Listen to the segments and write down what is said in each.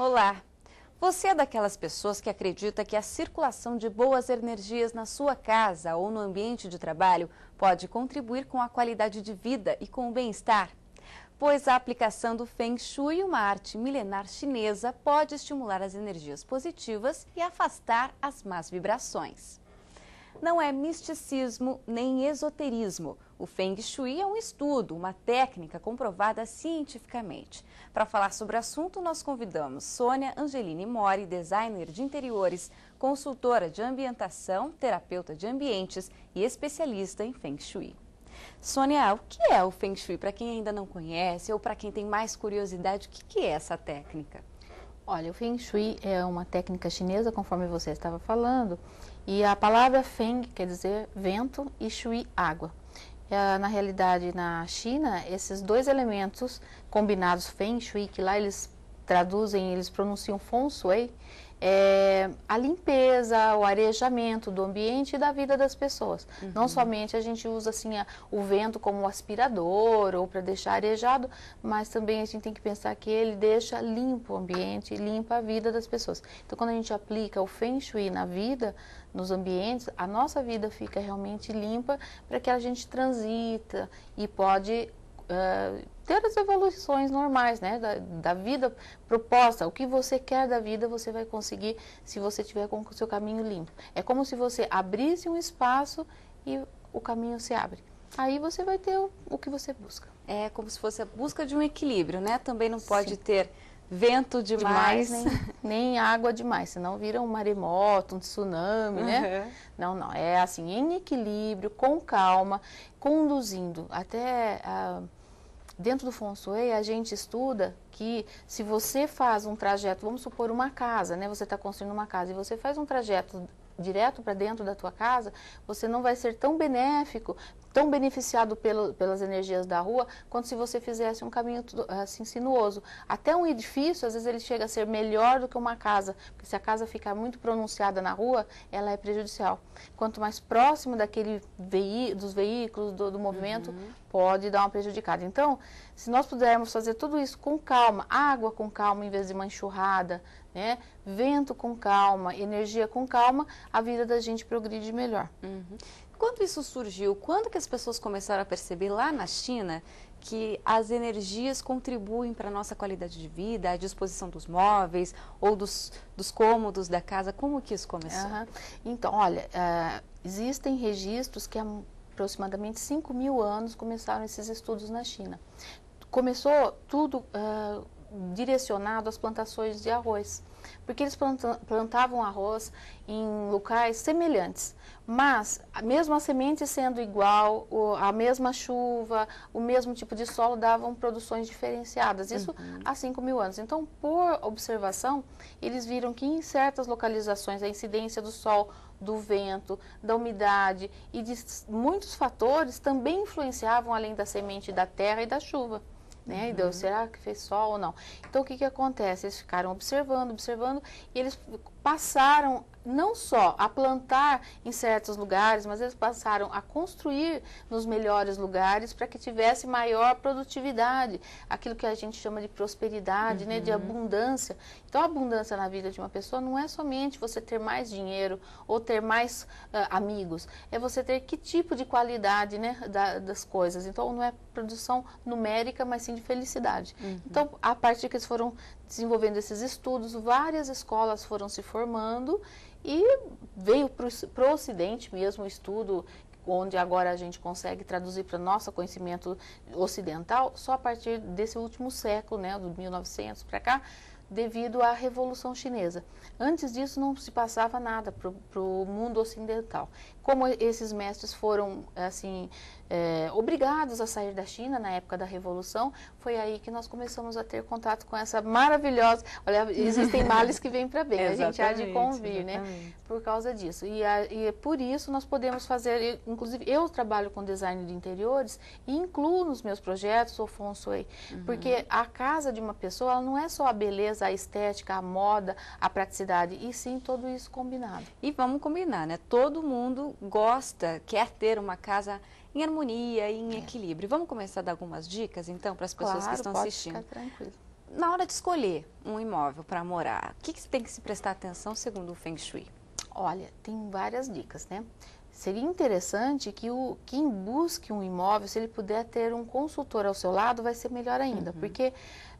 Olá! Você é daquelas pessoas que acredita que a circulação de boas energias na sua casa ou no ambiente de trabalho pode contribuir com a qualidade de vida e com o bem-estar? Pois a aplicação do Feng Shui, uma arte milenar chinesa, pode estimular as energias positivas e afastar as más vibrações. Não é misticismo nem esoterismo. O Feng Shui é um estudo, uma técnica comprovada cientificamente. Para falar sobre o assunto, nós convidamos Sônia Angeline Mori, designer de interiores, consultora de ambientação, terapeuta de ambientes e especialista em Feng Shui. Sônia, o que é o Feng Shui? Para quem ainda não conhece ou para quem tem mais curiosidade, o que é essa técnica? Olha, o Feng Shui é uma técnica chinesa, conforme você estava falando, e a palavra Feng quer dizer vento e Shui, água. Na realidade, na China, esses dois elementos combinados, Feng Shui, que lá eles traduzem, eles pronunciam Feng Shui, a limpeza, o arejamento do ambiente e da vida das pessoas. Não somente a gente usa assim o vento como aspirador ou para deixar arejado, mas também a gente tem que pensar que ele deixa limpo o ambiente, limpa a vida das pessoas. Então, quando a gente aplica o Feng Shui na vida, nos ambientes, a nossa vida fica realmente limpa para que a gente transita e pode ter as evoluções normais, né, da vida proposta. O que você quer da vida, você vai conseguir se você tiver com o seu caminho limpo. É como se você abrisse um espaço e o caminho se abre. Aí você vai ter o que você busca. É como se fosse a busca de um equilíbrio, né? Também não pode ter vento demais. Nem água demais, senão vira um maremoto, um tsunami, né? Não, é assim, em equilíbrio, com calma, conduzindo até... Dentro do Feng Shui, a gente estuda que se você faz um trajeto, vamos supor uma casa, né? Você está construindo uma casa e você faz um trajeto direto para dentro da tua casa, você não vai ser tão benéfico, tão beneficiado pelas energias da rua, quanto se você fizesse um caminho assim sinuoso. Até um edifício, às vezes ele chega a ser melhor do que uma casa, porque se a casa ficar muito pronunciada na rua, ela é prejudicial. Quanto mais próximo dos veículos, do movimento, pode dar uma prejudicada. Então, se nós pudermos fazer tudo isso com calma, água com calma em vez de uma enxurrada, né? Vento com calma, energia com calma, a vida da gente progride melhor. Quando isso surgiu, quando que as pessoas começaram a perceber lá na China que as energias contribuem para a nossa qualidade de vida, a disposição dos móveis ou dos cômodos da casa? Como que isso começou? Então, olha, existem registros que há aproximadamente 5.000 anos começaram esses estudos na China. Começou tudo direcionado às plantações de arroz, porque eles plantavam arroz em locais semelhantes, mas mesmo a semente sendo igual, a mesma chuva, o mesmo tipo de solo davam produções diferenciadas, isso há 5.000 anos. Então, por observação, eles viram que em certas localizações a incidência do sol, do vento, da umidade e de muitos fatores também influenciavam além da semente da terra e da chuva. Né? Então, será que fez sol ou não? Então, o que acontece? Eles ficaram observando, e eles passaram não só a plantar em certos lugares, mas eles passaram a construir nos melhores lugares para que tivesse maior produtividade, aquilo que a gente chama de prosperidade, né, de abundância. Então, a abundância na vida de uma pessoa não é somente você ter mais dinheiro ou ter mais amigos, é você ter que tipo de qualidade, né, das coisas. Então, não é produção numérica, mas sim de felicidade. Então, a partir que eles foram desenvolvendo esses estudos, várias escolas foram se formando e veio para o Ocidente mesmo o estudo, onde agora a gente consegue traduzir para o nosso conhecimento ocidental, só a partir desse último século, né, do 1900 para cá, devido à Revolução Chinesa. Antes disso não se passava nada para o mundo ocidental. Como esses mestres foram assim obrigados a sair da China na época da Revolução, foi aí que nós começamos a ter contato com essa maravilhosa... Olha, existem males que vêm para bem, a gente há de convir, né? Por causa disso. E por isso nós podemos fazer, inclusive eu trabalho com design de interiores e incluo nos meus projetos o Feng Shui, porque a casa de uma pessoa ela não é só a beleza, a estética, a moda, a praticidade, e sim tudo isso combinado. E vamos combinar, né? Todo mundo gosta, quer ter uma casa em harmonia e em equilíbrio. Vamos começar a dar algumas dicas, então, para as pessoas que estão assistindo. Ficar tranquilo. na hora de escolher um imóvel para morar, o que você tem que se prestar atenção segundo o Feng Shui? Olha, tem várias dicas, né? Seria interessante que quem busque um imóvel, se ele puder ter um consultor ao seu lado, vai ser melhor ainda, porque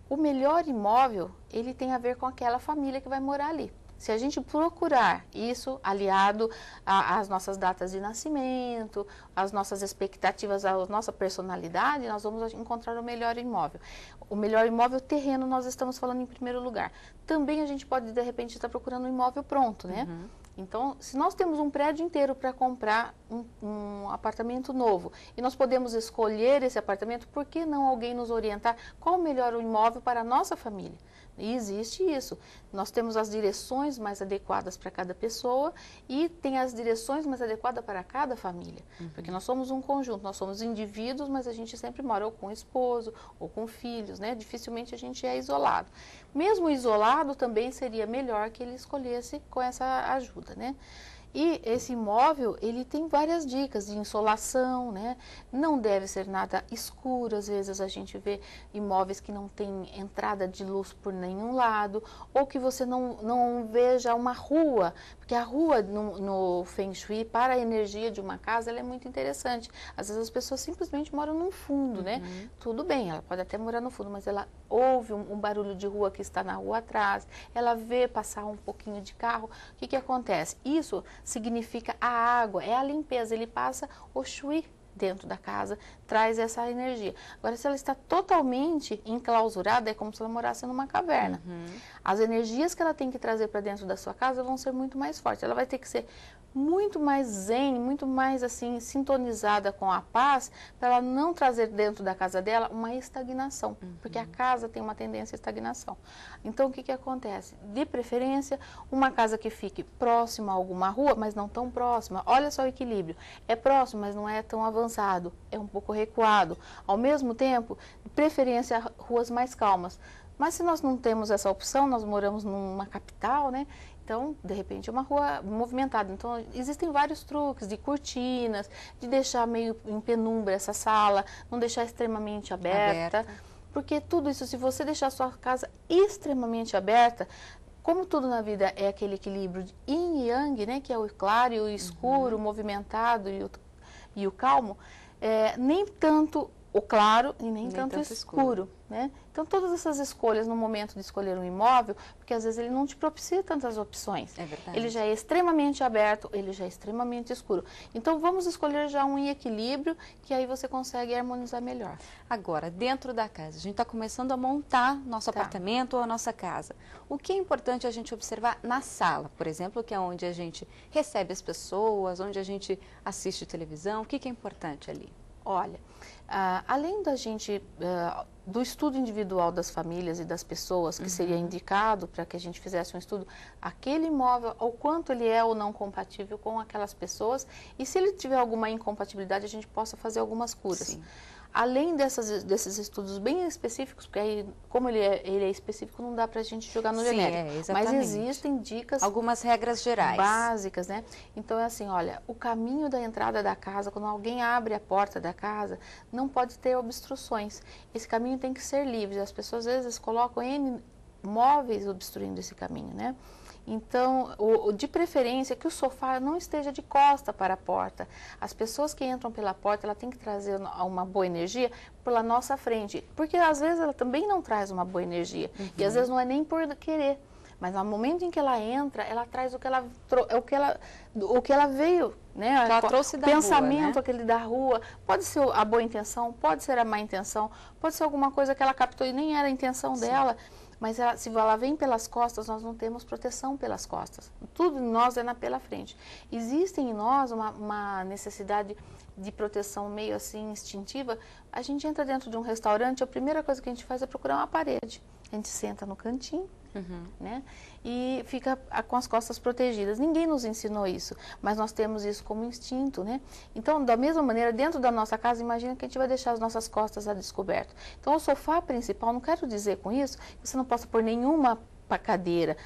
o melhor imóvel, ele tem a ver com aquela família que vai morar ali. Se a gente procurar isso aliado às nossas datas de nascimento, às nossas expectativas, à nossa personalidade, nós vamos encontrar o melhor imóvel. O melhor imóvel terreno nós estamos falando em primeiro lugar. Também a gente pode, de repente, estar procurando um imóvel pronto, né? Então, se nós temos um prédio inteiro para comprar um apartamento novo e nós podemos escolher esse apartamento, por que não alguém nos orientar qual o melhor imóvel para a nossa família? E existe isso. Nós temos as direções mais adequadas para cada pessoa e tem as direções mais adequadas para cada família. Porque nós somos um conjunto, nós somos indivíduos, mas a gente sempre mora ou com o esposo ou com filhos, né? Dificilmente a gente é isolado. Mesmo isolado também seria melhor que ele escolhesse com essa ajuda, né? E esse imóvel, ele tem várias dicas de insolação, né? Não deve ser nada escuro, às vezes a gente vê imóveis que não tem entrada de luz por nenhum lado, ou que você não veja uma rua, porque a rua no Feng Shui, para a energia de uma casa, ela é muito interessante. Às vezes as pessoas simplesmente moram no fundo, né? Tudo bem, ela pode até morar no fundo, mas ela ouve um barulho de rua que está na rua atrás, ela vê passar um pouquinho de carro, o que acontece? Isso significa a água, é a limpeza, ele passa o Shui dentro da casa, traz essa energia. Agora, se ela está totalmente enclausurada, é como se ela morasse numa caverna. As energias que ela tem que trazer para dentro da sua casa vão ser muito mais fortes. Ela vai ter que ser muito mais zen, muito mais assim, sintonizada com a paz, para ela não trazer dentro da casa dela uma estagnação, porque a casa tem uma tendência à estagnação. Então, o que acontece? De preferência, uma casa que fique próxima a alguma rua, mas não tão próxima. Olha só o equilíbrio. É próximo, mas não é tão avançado, é um pouco recuado. Ao mesmo tempo, de preferência, ruas mais calmas. Mas se nós não temos essa opção, nós moramos numa capital, né? Então, de repente, é uma rua movimentada. Então, existem vários truques de cortinas, de deixar meio em penumbra essa sala, não deixar extremamente aberta. Porque tudo isso, se você deixar a sua casa extremamente aberta, como tudo na vida é aquele equilíbrio de yin e yang, né? Que é o claro e o escuro, o movimentado e o calmo, nem tanto o claro e nem tanto escuro, né? Então, todas essas escolhas no momento de escolher um imóvel, porque às vezes ele não te propicia tantas opções. É verdade. Ele já é extremamente aberto, ele já é extremamente escuro. Então, vamos escolher já um em equilíbrio, que aí você consegue harmonizar melhor. Agora, dentro da casa, a gente está começando a montar nosso apartamento ou a nossa casa. O que é importante a gente observar na sala, por exemplo, que é onde a gente recebe as pessoas, onde a gente assiste televisão, o que é importante ali? Olha, além da gente, do estudo individual das famílias e das pessoas, que seria indicado para que a gente fizesse um estudo, aquele imóvel, o quanto ele é ou não compatível com aquelas pessoas, e se ele tiver alguma incompatibilidade, a gente possa fazer algumas curas. Sim. Além desses estudos bem específicos, porque aí, como ele é específico, não dá para a gente jogar no genérico. Exatamente. Mas existem dicas... Algumas regras gerais. Básicas, né? Então, é assim, olha, o caminho da entrada da casa, quando alguém abre a porta da casa, não pode ter obstruções. Esse caminho tem que ser livre. As pessoas, às vezes, colocam N móveis obstruindo esse caminho, né? Então, de preferência, que o sofá não esteja de costa para a porta. As pessoas que entram pela porta, ela tem que trazer uma boa energia pela nossa frente. Porque, às vezes, ela também não traz uma boa energia. E, às vezes, não é nem por querer. Mas, no momento em que ela entra, ela traz o que ela veio, né? Que ela trouxe da pensamento, rua, né? aquele da rua. Pode ser a boa intenção, pode ser a má intenção, pode ser alguma coisa que ela captou e nem era a intenção dela. Mas se ela vem pelas costas, nós não temos proteção pelas costas. Tudo em nós é pela frente. Existe em nós uma necessidade de proteção meio assim instintiva. A gente entra dentro de um restaurante, a primeira coisa que a gente faz é procurar uma parede. A gente senta no cantinho, né? E fica com as costas protegidas. Ninguém nos ensinou isso, mas nós temos isso como instinto, né? Então, da mesma maneira, dentro da nossa casa, imagina que a gente vai deixar as nossas costas a descoberto. Então, o sofá principal, não quero dizer com isso que você não possa pôr nenhuma cadeira.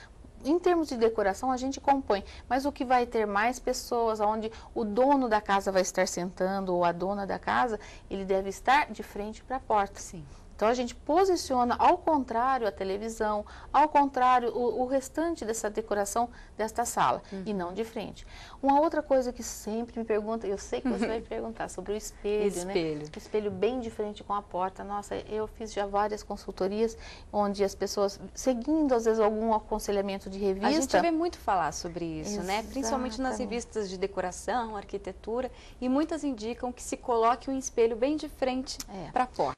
Em termos de decoração, a gente compõe, mas o que vai ter mais pessoas, onde o dono da casa vai estar sentando, ou a dona da casa, ele deve estar de frente para a porta. Sim. Então, a gente posiciona ao contrário a televisão, ao contrário o restante dessa decoração desta sala, e não de frente. Uma outra coisa que sempre me pergunta, eu sei que você vai perguntar, sobre o espelho, né? O espelho bem de frente com a porta. Nossa, eu fiz já várias consultorias, onde as pessoas, seguindo às vezes algum aconselhamento de revista... A gente vê muito falar sobre isso, né? Principalmente nas revistas de decoração, arquitetura, e muitas indicam que se coloque um espelho bem de frente para a porta.